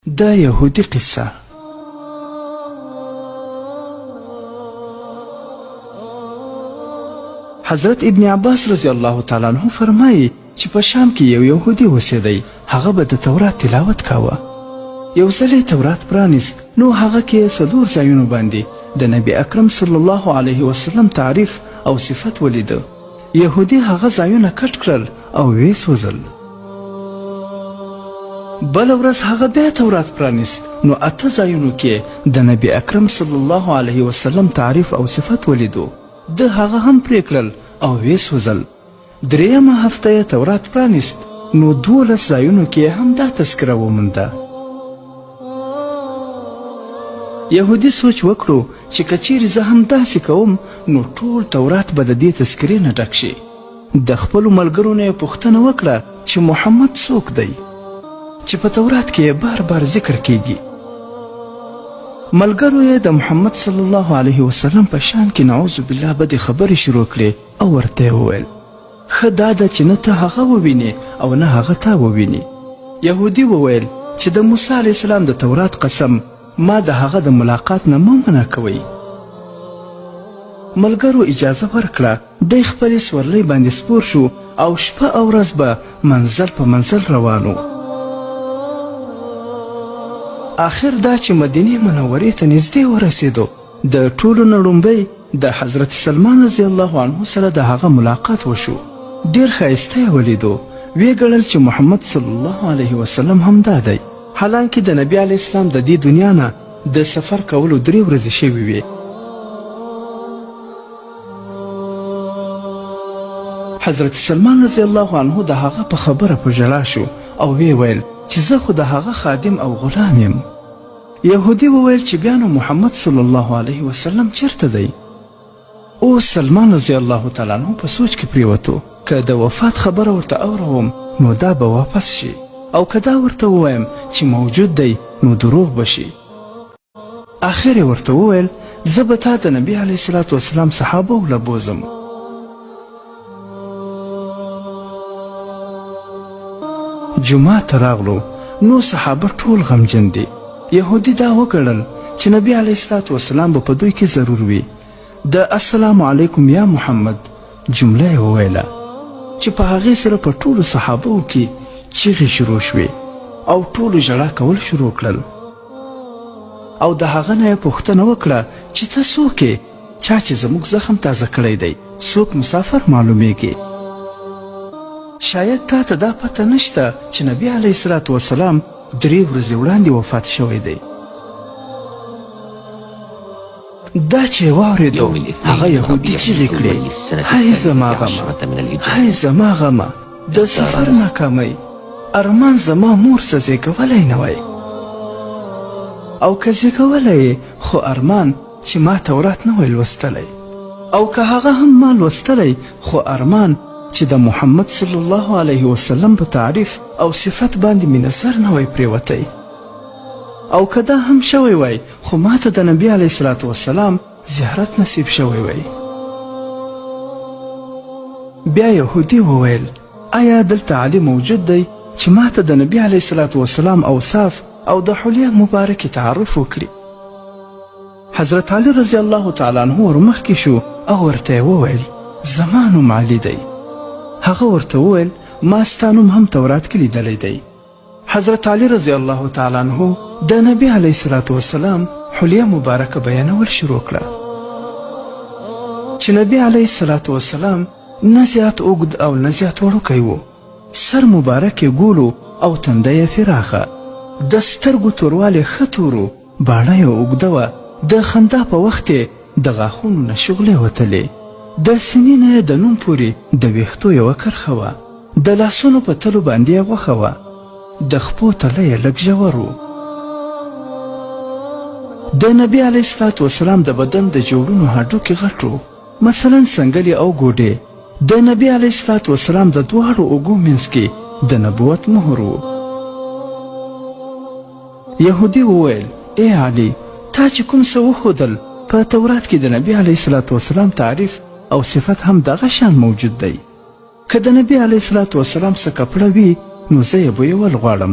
دا یهودی قصه. حضرت ابن عباس رضی الله تعالی عنہ فرمایي چې په شام کې یو یهودي اوسېدی. هغه به د تورات تلاوت کاوه. یو ځل یې تورات پرانیست، نو هغه کې 4 ځایونو باندې د نبی اکرم صلی الله علیه وسلم تعریف او صفت ولیده. یهودي هغه ځایونه کټ کړل او ویې سوځل. بل ورځ هغه بیا تورات پرانیست، نو 8 ځایونو کې د نبی اکرم صلی الله علیه وسلم تعریف او صفت ولیدو. د هغه هم پرې کړل او ویې سوځل. درېیمه هفته یې تورات پرانیست، نو 12 ځایونو کې هم دا تذکره ومونده. یهودي سوچ وکړو چې که چیرې زه هم داسې کوم نو ټول تورات به د دې تذکرې نه ډک شي. د خپلو ملګرو نه یې پوښتنه وکړه چې محمد څوک دی چې په تورات کې بار بار ذکر کیږي. ملګرو یې د محمد صلی الله علیه وسلم په شان کې نعوذ بالله بدې خبرې شروع کړې او ورته یې وویل ښه دا ده چې نه ته هغه ووینې او نه هغه تا وویني. یهودي وویل چې د موسی علیه السلام د تورات قسم، ما د هغه د ملاقات نه مه منع کوئ. ملګرو اجازه ورکړه، دی خپلې سورلۍ باندې سپور شو او شپه او ورځ به منزل په منزل روانو. آخر دا چې مدینې منورې ته نږدې ورسېدو، د ټولو نه لومړی د حضرت سلمان رضی الله عنه سره د هغه ملاقات وشو. ډېر ښایسته یې ولیدو. ویې ګڼل چې محمد صلی الله علیه وسلم همدا دی، حالانکه د نبی علیه السلام د دې دنیا نه د سفر کولو 3 ورځې شوې وې. حضرت سلمان رضی الله عنه د هغه په خبره په ژړا شو او ویې ویل چې زه خو د هغه خادم او غلام یم. یهودي وویل چې بیا نو محمد صلی الله علیه وسلم چیرته دی؟ اوس سلمان رضی الله تعالی عنه په سوچ کې پریوتو، که د وفات خبره ورته اوروم نو دا به واپس شي، او که دا ورته ووایم چې موجود دی نو دروغ به شي. آخر یې ورته وویل زه به تا د نبي علیه الصلاة وسلام صحابه ولبوزم. جمعه ته راغلو، نو صحابه ټول غمجن دي. یهودي دا وګڼل چې نبی علیه الصلاة وسلام به په دوی کې ضرور وي. د السلام علیکم یا محمد جمله یې وویله چې په هغې سره په ټولو صحابو کې چیغې شروع شوې او ټولو ژړا کول شروع کړل. او د هغه نه یې پوښتنه وکړه چې ته څوک یې؟ چا چې زموږ زخم تازه کړی دی، څوک مسافر معلومیږي. شاید تا ته دا پته نشته چې نبی علیه الصلاة وسلام 3 ورځې وړاندې وفات شوی دی. دا چې یې واورېدو، هغه یهودي چیغې کړې هی زما غمه، هی زما غمه، د سفر ناکامۍ، ارمان زما مور څه زیږولی نه وی، او که زیږولی یې خو ارمان چې ما تورات نه وی لوستلی، او که هغه هم ما لوستلی خو ارمان چې د محمد صلی الله علیه وسلم په تعریف او صفت باندې مې نظر نه وی پریوتی، او که دا هم شوی وی خو ما ته د نبی علیه الصلاة وسلام زیارت نصیب شوی وی. بیا یهودي وویل آیا دلته علی موجود دی چې ما ته د نبی علیه الصلاة وسلام اوصاف او د حلیه مبارکې تعارف وکړي؟ حضرت علی رضی الله تعالی عنه ورمخکې شو او ورته یې وویل زما نوم علی دی. هغه ورته وویل ما ستا نوم هم تورات کې لیدلی دی. حضرت علی رضی الله تعالی عنه د نبی علیه الصلاة وسلام حلیه مبارکه بیانول شروع کړه چې نبی علیه الصلاة وسلام نه زیات اوږد او نه زیات وړوکی و، سر مبارک یې ګولو او تنده یې فراخه، د سترګو توروالی ښه تور و، باڼه یې اوږده وه، د خندا په وخت یې د غاښونو نه شغلې وتلې، د سینې نه یې د نوم پورې د ویښتو یوه کرښه وه، د لاسونو په تلو باندې یې غوښه وه، د خپو تله یې لږ ژور و. د نبی علیه الصلاة وسلام د بدن د جوړونو هډوکې غټ و، مثلا سنګلې او ګوډې. د نبی علیه الصلاة وسلام د 2 اوږو منځ کې د نبوت مهر و. یهودي وویل ای علی، تا چې کوم څه وښودل په تورات کې د نبی علیه الصلاة وسلام تعریف او صفت هم دغه شان موجود دی. که د نبی علیه الصلاة وسلام څه کپړه وي نو زه یې بویول غواړم.